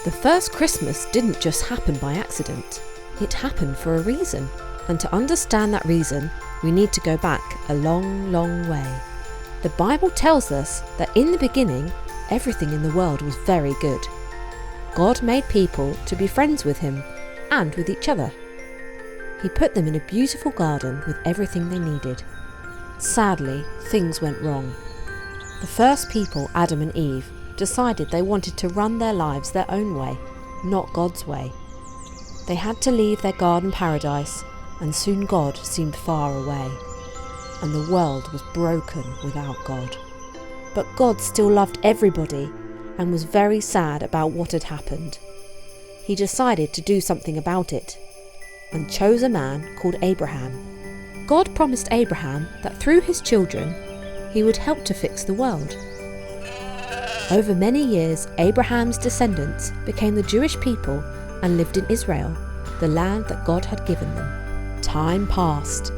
The first Christmas didn't just happen by accident. It happened for a reason. And to understand that reason, we need to go back a long, long way. The Bible tells us that in the beginning, everything in the world was very good. God made people to be friends with him and with each other. He put them in a beautiful garden with everything they needed. Sadly, things went wrong. The first people, Adam and Eve, decided they wanted to run their lives their own way, not God's way. They had to leave their garden paradise, and soon God seemed far away, and the world was broken without God. But God still loved everybody and was very sad about what had happened. He decided to do something about it and chose a man called Abraham. God promised Abraham that through his children, he would help to fix the world. Over many years, Abraham's descendants became the Jewish people and lived in Israel, the land that God had given them. Time passed.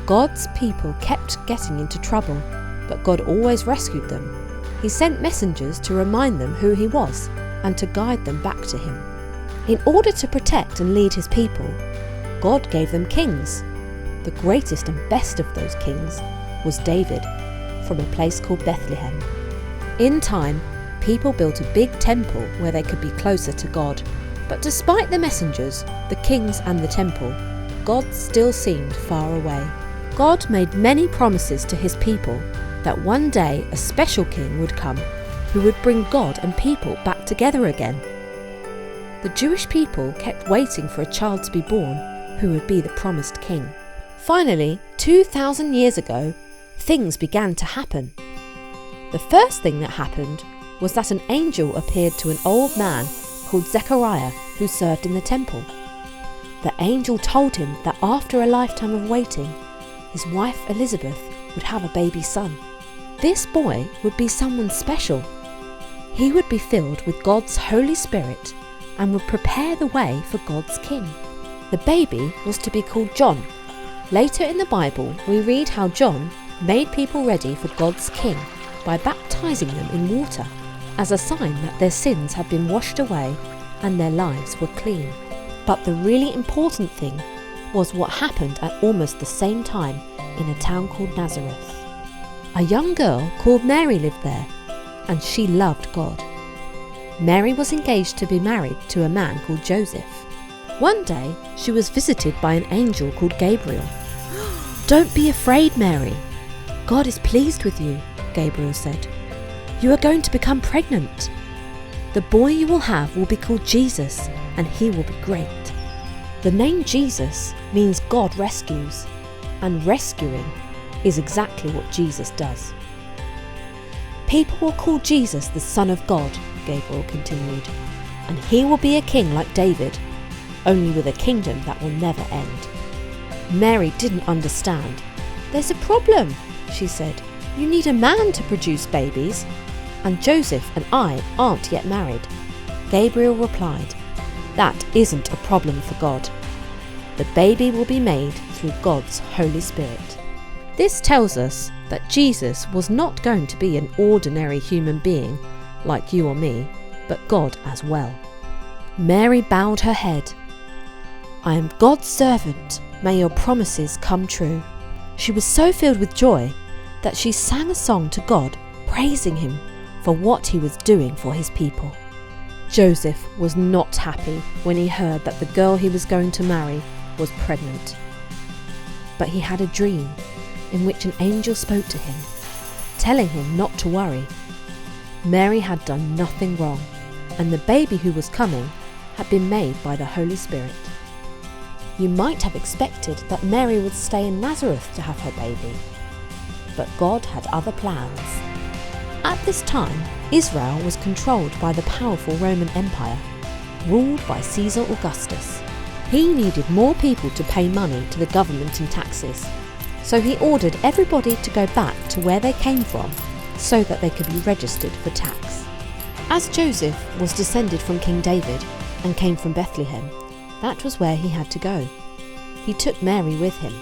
God's people kept getting into trouble, but God always rescued them. He sent messengers to remind them who he was and to guide them back to him. In order to protect and lead his people, God gave them kings. The greatest and best of those kings was David, from a place called Bethlehem. In time, people built a big temple where they could be closer to God. But despite the messengers, the kings and the temple, God still seemed far away. God made many promises to his people that one day a special king would come who would bring God and people back together again. The Jewish people kept waiting for a child to be born who would be the promised king. Finally, 2,000 years ago, things began to happen. The first thing that happened was that an angel appeared to an old man called Zechariah who served in the temple. The angel told him that after a lifetime of waiting, his wife Elizabeth would have a baby son. This boy would be someone special. He would be filled with God's Holy Spirit and would prepare the way for God's king. The baby was to be called John. Later in the Bible, we read how John made people ready for God's king by baptizing them in water as a sign that their sins had been washed away and their lives were clean. But the really important thing was what happened at almost the same time in a town called Nazareth. A young girl called Mary lived there, and she loved God. Mary was engaged to be married to a man called Joseph. One day, she was visited by an angel called Gabriel. "Don't be afraid, Mary. God is pleased with you," Gabriel said. "You are going to become pregnant. The boy you will have will be called Jesus, and he will be great." The name Jesus means God rescues, and rescuing is exactly what Jesus does. "People will call Jesus the Son of God," Gabriel continued, "and he will be a king like David, only with a kingdom that will never end." Mary didn't understand. "There's a problem," she said. "You need a man to produce babies, and Joseph and I aren't yet married." Gabriel replied, "That isn't a problem for God. The baby will be made through God's Holy Spirit." This tells us that Jesus was not going to be an ordinary human being like you or me, but God as well. Mary bowed her head. "I am God's servant. May your promises come true." She was so filled with joy that she sang a song to God, praising him for what he was doing for his people. Joseph was not happy when he heard that the girl he was going to marry was pregnant. But he had a dream in which an angel spoke to him, telling him not to worry. Mary had done nothing wrong, and the baby who was coming had been made by the Holy Spirit. You might have expected that Mary would stay in Nazareth to have her baby, but God had other plans. At this time, Israel was controlled by the powerful Roman Empire, ruled by Caesar Augustus. He needed more people to pay money to the government in taxes, so he ordered everybody to go back to where they came from so that they could be registered for tax. As Joseph was descended from King David and came from Bethlehem, that was where he had to go. He took Mary with him.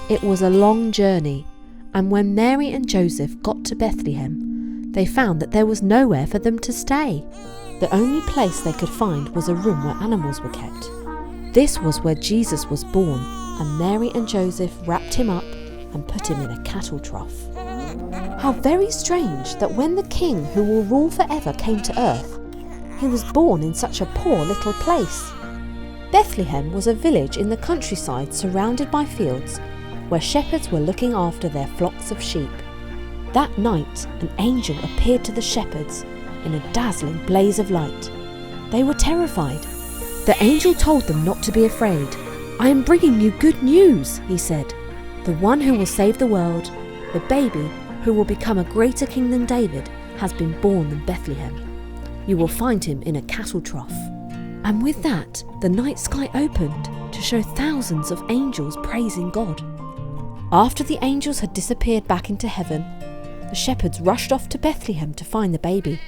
It was a long journey, and when Mary and Joseph got to Bethlehem, they found that there was nowhere for them to stay. The only place they could find was a room where animals were kept. This was where Jesus was born, and Mary and Joseph wrapped him up and put him in a cattle trough. How very strange that when the king who will rule forever came to earth, he was born in such a poor little place. Bethlehem was a village in the countryside surrounded by fields where shepherds were looking after their flocks of sheep. That night, an angel appeared to the shepherds in a dazzling blaze of light. They were terrified. The angel told them not to be afraid. "I am bringing you good news," he said. "The one who will save the world, the baby who will become a greater king than David, has been born in Bethlehem. You will find him in a cattle trough." And with that, the night sky opened to show thousands of angels praising God. After the angels had disappeared back into heaven, the shepherds rushed off to Bethlehem to find the baby.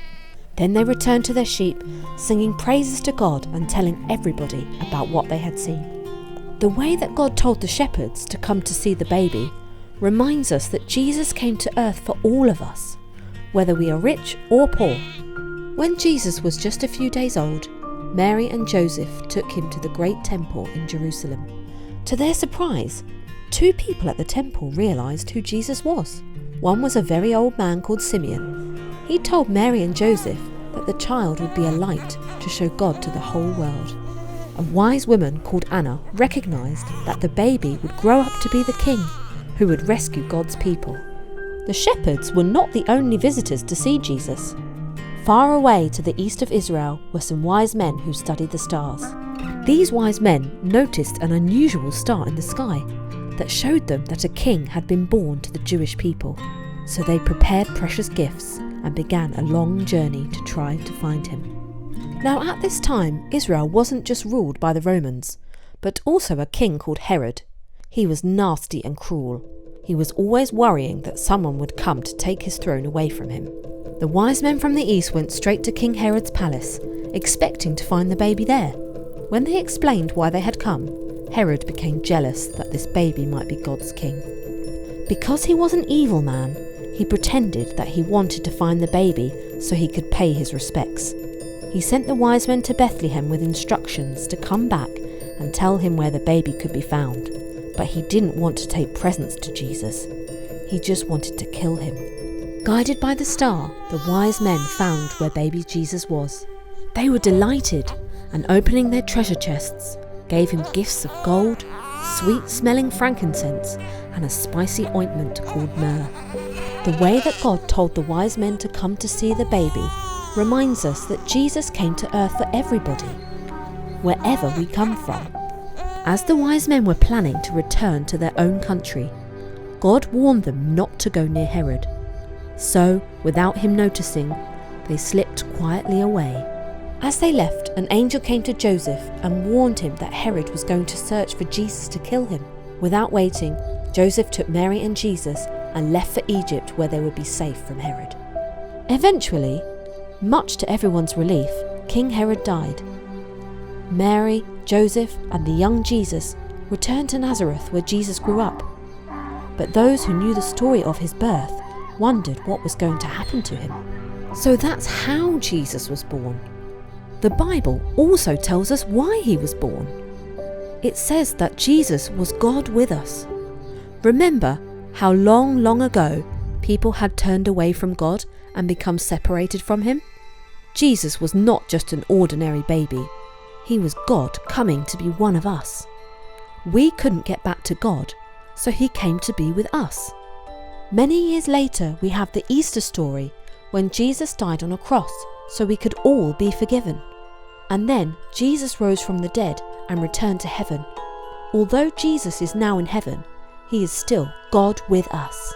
Then they returned to their sheep, singing praises to God and telling everybody about what they had seen. The way that God told the shepherds to come to see the baby reminds us that Jesus came to earth for all of us, whether we are rich or poor. When Jesus was just a few days old, Mary and Joseph took him to the great temple in Jerusalem. To their surprise, 2 people at the temple realised who Jesus was. One was a very old man called Simeon. He told Mary and Joseph that the child would be a light to show God to the whole world. A wise woman called Anna recognised that the baby would grow up to be the king who would rescue God's people. The shepherds were not the only visitors to see Jesus. Far away to the east of Israel were some wise men who studied the stars. These wise men noticed an unusual star in the sky that showed them that a king had been born to the Jewish people. So they prepared precious gifts and began a long journey to try to find him. Now at this time, Israel wasn't just ruled by the Romans, but also a king called Herod. He was nasty and cruel. He was always worrying that someone would come to take his throne away from him. The wise men from the east went straight to King Herod's palace, expecting to find the baby there. When they explained why they had come, Herod became jealous that this baby might be God's king. Because he was an evil man, he pretended that he wanted to find the baby so he could pay his respects. He sent the wise men to Bethlehem with instructions to come back and tell him where the baby could be found. But he didn't want to take presents to Jesus. He just wanted to kill him. Guided by the star, the wise men found where baby Jesus was. They were delighted, and opening their treasure chests, gave him gifts of gold, sweet-smelling frankincense, and a spicy ointment called myrrh. The way that God told the wise men to come to see the baby reminds us that Jesus came to earth for everybody, wherever we come from. As the wise men were planning to return to their own country, God warned them not to go near Herod. So, without him noticing, they slipped quietly away. As they left, an angel came to Joseph and warned him that Herod was going to search for Jesus to kill him. Without waiting, Joseph took Mary and Jesus and left for Egypt, where they would be safe from Herod. Eventually, much to everyone's relief, King Herod died. Mary, Joseph, and the young Jesus returned to Nazareth, where Jesus grew up. But those who knew the story of his birth wondered what was going to happen to him. So that's how Jesus was born. The Bible also tells us why he was born. It says that Jesus was God with us. Remember how long ago people had turned away from God and become separated from him? Jesus was not just an ordinary baby. He was God coming to be one of us. We couldn't get back to God, so he came to be with us. Many years later, we have the Easter story when Jesus died on a cross so we could all be forgiven. And then Jesus rose from the dead and returned to heaven. Although Jesus is now in heaven, he is still God with us.